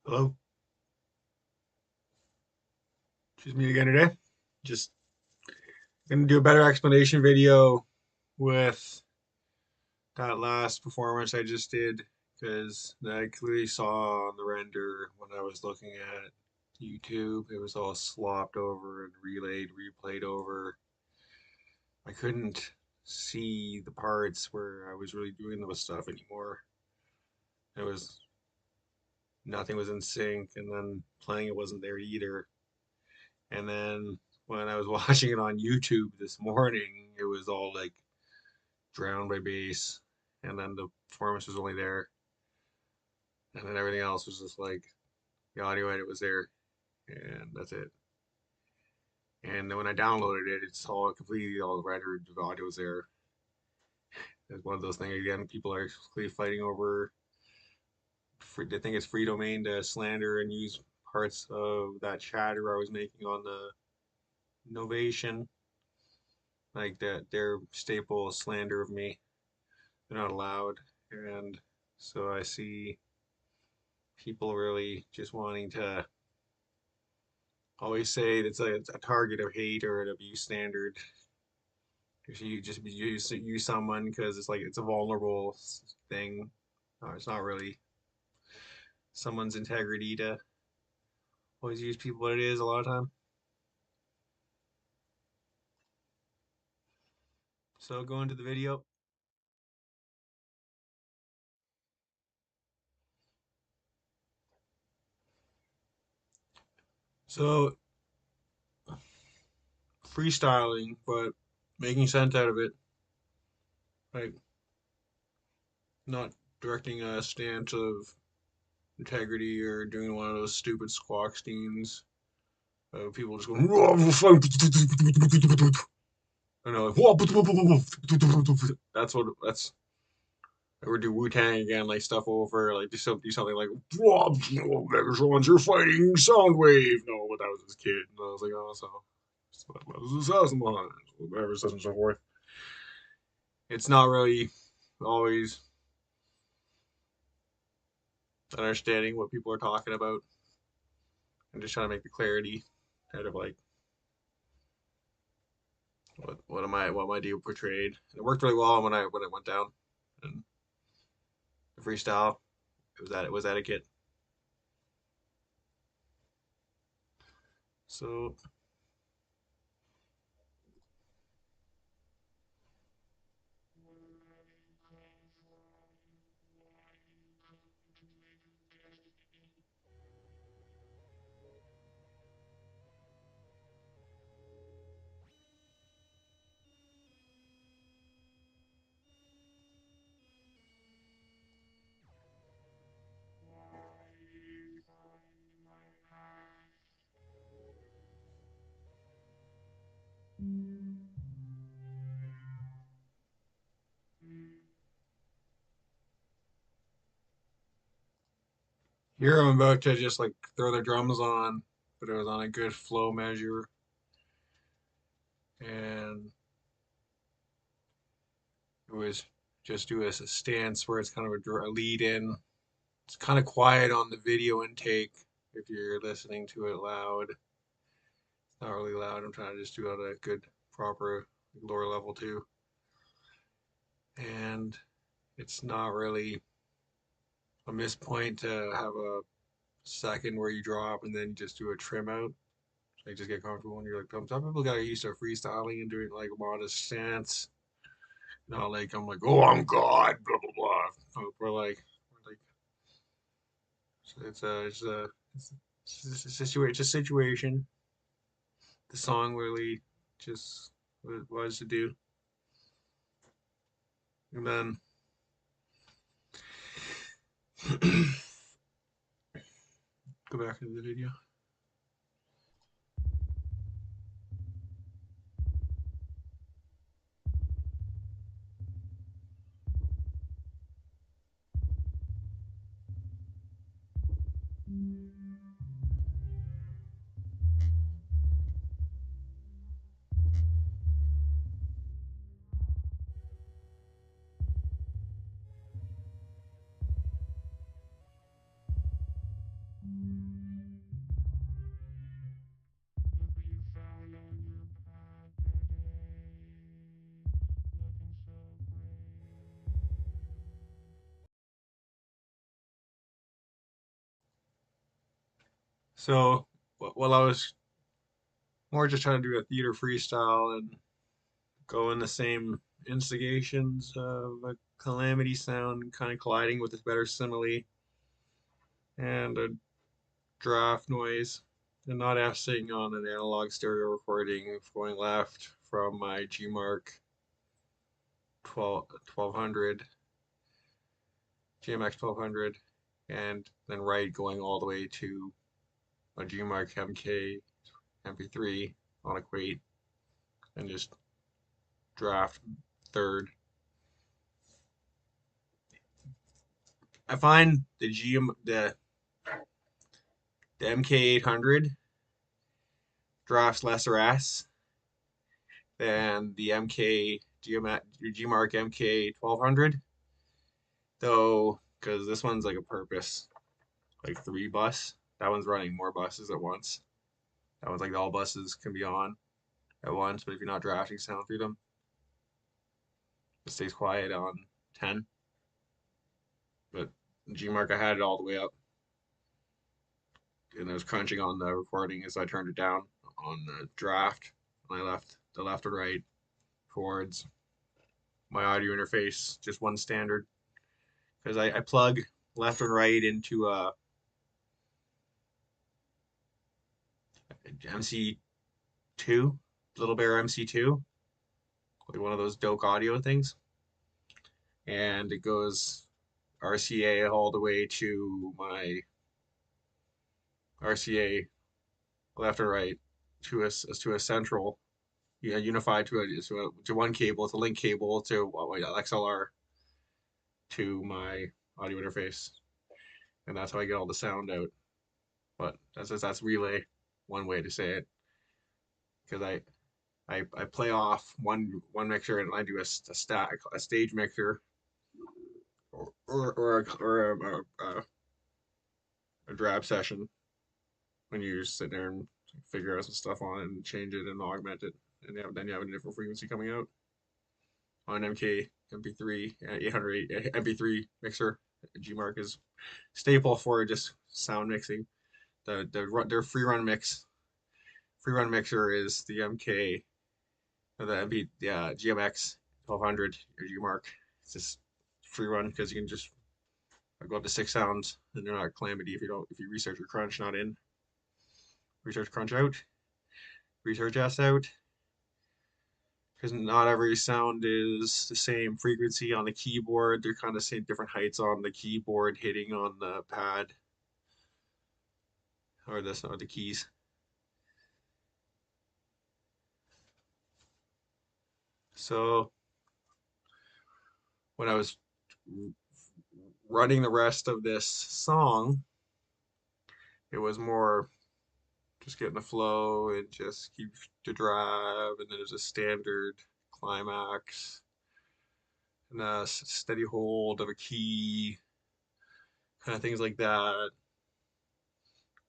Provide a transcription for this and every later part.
Hello, just me again today. Just gonna do a better explanation video with that last performance I just did because I clearly saw on the render when I was looking at YouTube, it was all slopped over and relayed, replayed over. I couldn't see the parts where I was really doing the stuff anymore. It was nothing was in sync, and then playing it wasn't there either. And then when I was watching it on YouTube this morning, it was all like drowned by bass, and then the performance was only there, and then everything else was just like the audio edit was there, and that's it. And then when I downloaded it, it's all completely all rendered. The audio was there. It's one of those things again. People are clearly fighting over. They think it's free domain to slander and use parts of that chatter I was making on the Novation, like that their staple slander of me. They're not allowed, and so I see people really just wanting to always say it's a target of hate or an abuse standard. If you just use someone because it's like it's a vulnerable thing, it's not really someone's integrity to always use people what it is a lot of time. So go into the video. So freestyling, but making sense out of it, like not directing a stance of integrity or doing one of those stupid squawk steams. People just going, and they're like, that's or do Wu Tang again, like stuff over, like do something like, Megatron's you're fighting Soundwave. No, but that was his kid. And I was like, oh, so what was this house behind? Whatever, such and so forth. It's not really always understanding what people are talking about and just trying to make the clarity out of like what my deal portrayed. It worked really well when it went down and the freestyle. It was etiquette. So here I'm about to just like throw the drums on, but it was on a good flow measure, and it was just do a stance where it's kind of a lead in. It's kind of quiet on the video intake if you're listening to it loud. It's not really loud. I'm trying to just do it at a good, proper lower level too, and it's not really a miss point to have a second where you drop and then just do a trim out. Like just get comfortable when you're like some people got used to freestyling and doing like a modest stance. Not like I'm like, oh I'm God, blah blah blah. We're like it's a situation. It's a situation. The song really just was to do, and then go back into the video. So, while I was more just trying to do a theater freestyle and go in the same instigations of a calamity sound kind of colliding with a better simile and a draft noise, and not accessing on an analog stereo recording going left from my G-Mark 1200, GMX 1200, and then right going all the way to a G-Mark MK MP3 on equate and just draft third. I find the MK 800 drafts lesser ass than the G-Mark MK 1200, though, because this one's like a purpose, like 3 bus. That one's running more buses at once. That one's like all buses can be on at once, but if you're not drafting sound through them, it stays quiet on 10. But G-Mark, I had it all the way up, and I was crunching on the recording as I turned it down on the draft. And I left the left and right towards my audio interface, just one standard, because I plug left and right into a MC2, Little Bear MC2, like one of those Doke audio things, and it goes RCA all the way to my RCA left and right to a central, yeah, unified to one cable. It's a link cable to XLR to my audio interface, and that's how I get all the sound out. But that's relay, one way to say it, because I play off one mixer and I do a stage mixer or a drab session when you just sit there and figure out some stuff on it and change it and augment it, and then you have a different frequency coming out on MK MP3 800 MP3 mixer. G-Mark is staple for just sound mixing. Their free run mixer is the MK or the MP GMX 1200 or G-Mark. It's just free run because you can just go up to 6 sounds and they're not calamity if you research your crunch not in. Research crunch out. Research S out. Because not every sound is the same frequency on the keyboard. They're kind of same different heights on the keyboard hitting on the pad or the keys. So when I was running the rest of this song, it was more just getting the flow and just keep the drive, and then there's a standard climax and a steady hold of a key, kind of things like that,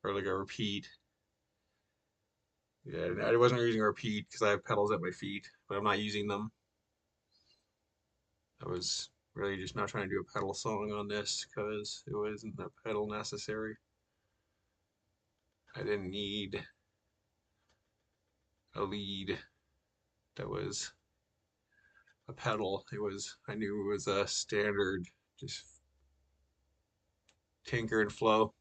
or like a repeat. Yeah, I wasn't using a repeat because I have pedals at my feet, but I'm not using them. I was really just not trying to do a pedal song on this because it wasn't a pedal necessary. I didn't need a lead that was a pedal. I knew it was a standard, just tinker and flow.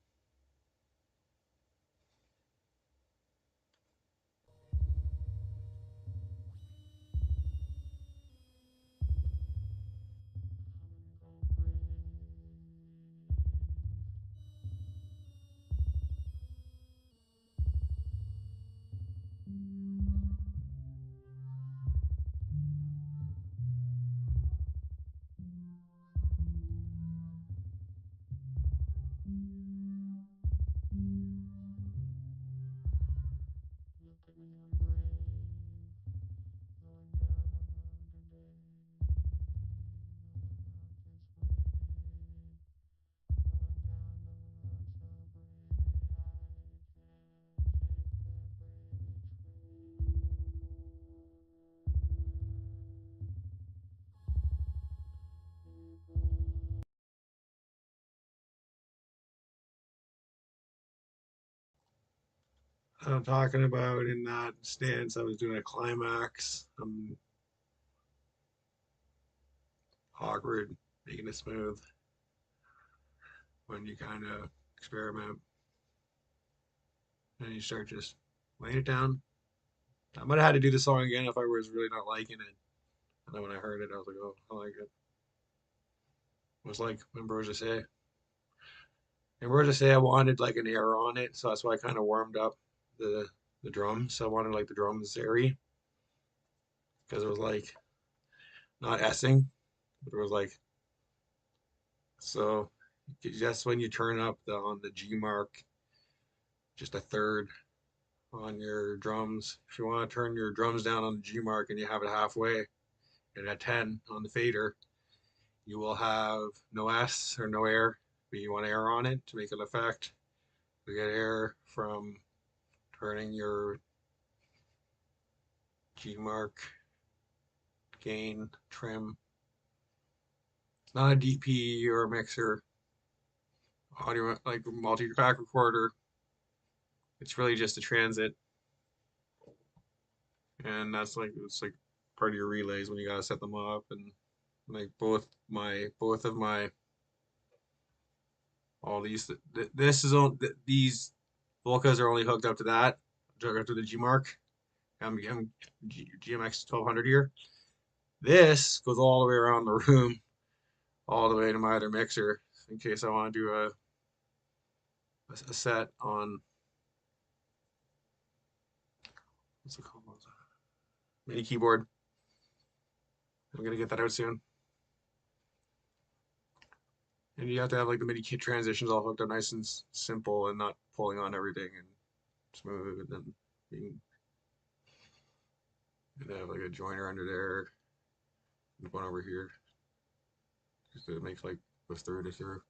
I'm talking about in that stance, I was doing a climax. Awkward, making it smooth when you kind of experiment and you start just laying it down. I might have had to do the song again if I was really not liking it. And then when I heard it, I was like, oh, I like it. It was like Ambrosia say. Ambrosia say I wanted like an air on it, so that's why I kind of warmed up the the drums. So I wanted like the drums airy because it was like not essing, but it was like so. Just when you turn up the on the G mark, just a third on your drums. If you want to turn your drums down on the G mark and you have it halfway and at 10 on the fader, you will have no S or no air, but you want air on it to make an effect. We get air from turning your G mark, gain, trim. It's not a DP or a mixer, audio like multi-track recorder. It's really just a transit, and that's like it's like part of your relays when you gotta set them up and like both of my all these this is on these Volcas are only hooked up to that hooked up to the G mark. GMX 1200 here. This goes all the way around the room, all the way to my other mixer in case I want to do a set on what's it called? MIDI keyboard. I'm gonna get that out soon. And you have to have like the MIDI kit transitions all hooked up nice and simple and not pulling on everything and smooth and being and have like a joiner under there and one over here just to make like the through to through.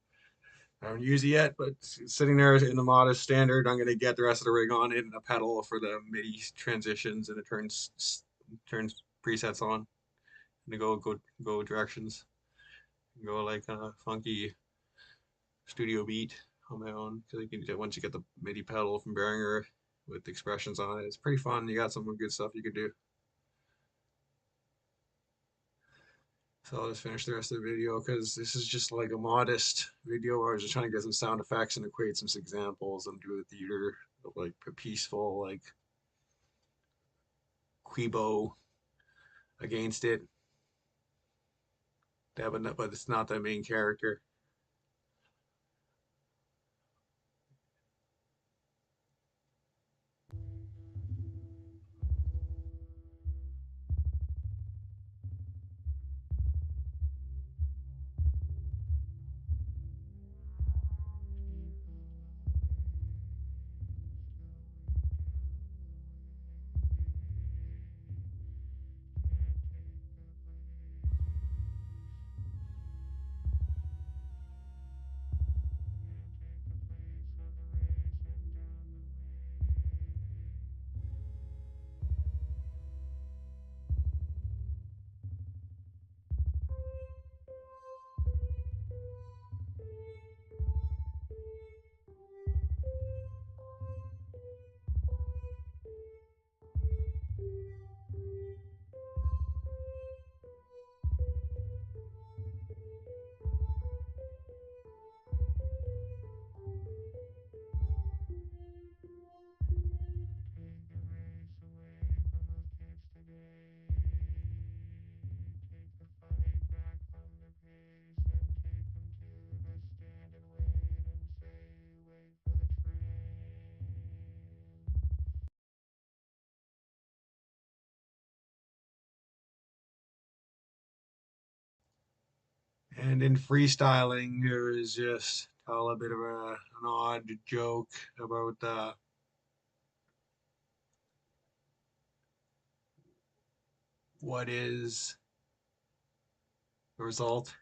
I haven't used it yet, but it's sitting there in the modest standard. I'm gonna get the rest of the rig on it and a pedal for the MIDI transitions, and it turns presets on and go directions. Go like a funky studio beat on my own because once you get the MIDI pedal from Behringer with the expressions on it, it's pretty fun. You got some good stuff you could do. So I'll just finish the rest of the video because this is just like a modest video where I was just trying to get some sound effects and equate some examples and do a theater of like a peaceful like Quibo against it. But it's not the main character. And in freestyling, there is just tell a bit of an odd joke about what is the result.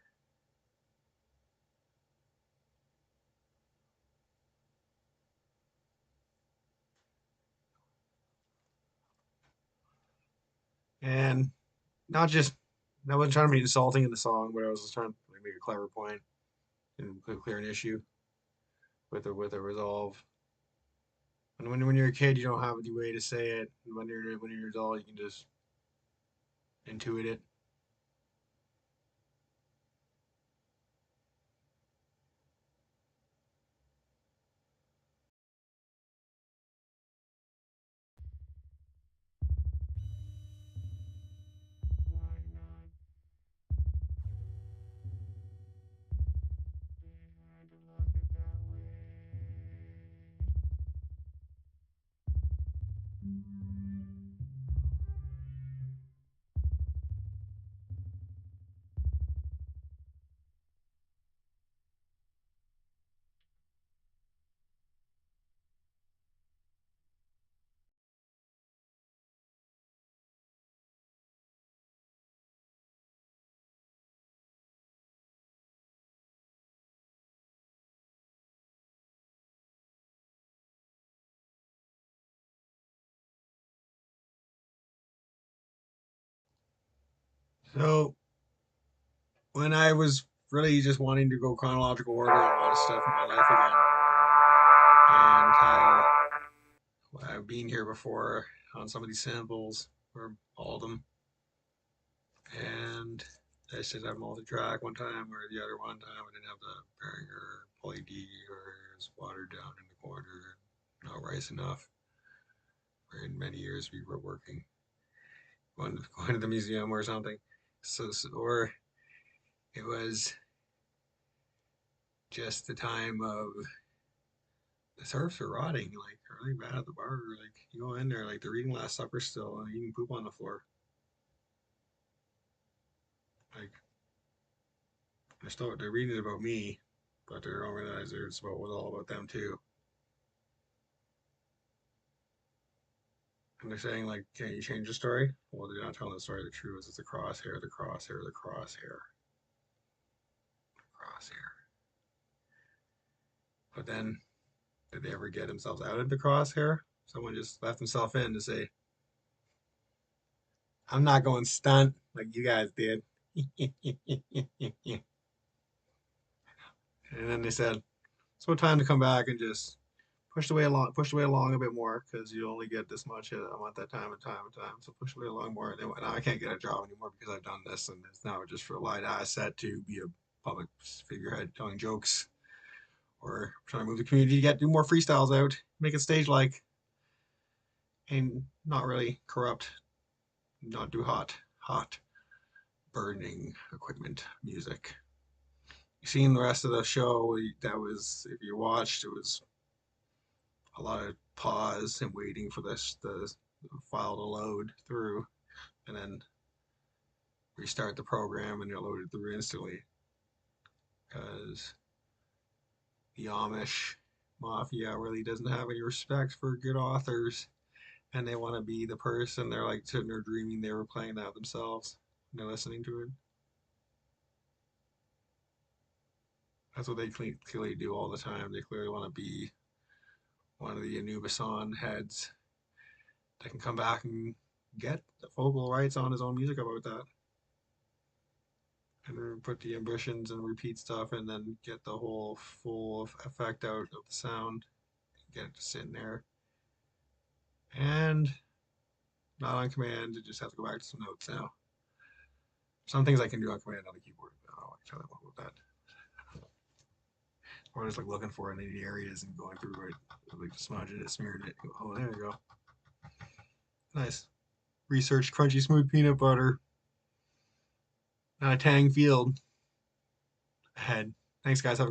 And not just, I wasn't trying to be insulting in the song, but I was just trying to make a clever point and clear an issue with a resolve. And when you're a kid, you don't have any way to say it. And when you're an adult, you can just intuit it. So when I was really just wanting to go chronological order on a lot of stuff in my life again, and how I've been here before on some of these samples, or all of them, and I just didn't have multi-track one time, or the other one time I didn't have the Behringer Poly D, or it was watered down in the corner, not rice enough. For in many years we were working, going to the museum or something. Or it was just the time of the surfs are rotting, like really bad at the bar. Like you go in there, like they're eating Last Supper still and eating poop on the floor. Like they're reading about me, but they don't realize it's all about them too. And they're saying like, "Can you change the story?" Well, they're not telling the story. The truth is, it's the crosshair, the crosshair, the crosshair, crosshair. But then, did they ever get themselves out of the crosshair? Someone just left himself in to say, "I'm not going stunt like you guys did." And then they said, "So time to come back and just push the way along a bit more because you only get this much a month at a time and time and time. So push the way along more." And then now I can't get a job anymore because I've done this, and it's now just for a light asset to be a public figurehead telling jokes or trying to move the community to do more freestyles out, make it stage like, and not really corrupt, not do hot burning equipment music. You seen the rest of the show? That was, if you watched, it was a lot of pause and waiting for the file to load through, and then restart the program and it loaded through instantly because the Amish mafia really doesn't have any respect for good authors, and they want to be the person they're like sitting there dreaming they were playing that themselves and they're listening to it. That's what they clearly do all the time. They clearly want to be one of the Anubisan heads that can come back and get the vocal rights on his own music about that, and then put the ambitions and repeat stuff, and then get the whole full effect out of the sound, get it to sit in there, and not on command. You just have to go back to some notes now. Some things I can do on command on the keyboard. I don't like trying to work with that. Or just like looking for it in the areas and going through it, like smudging it, smearing it. Oh, there you go. Nice. Research crunchy smooth peanut butter. Not a tang field ahead. Thanks, guys. Have a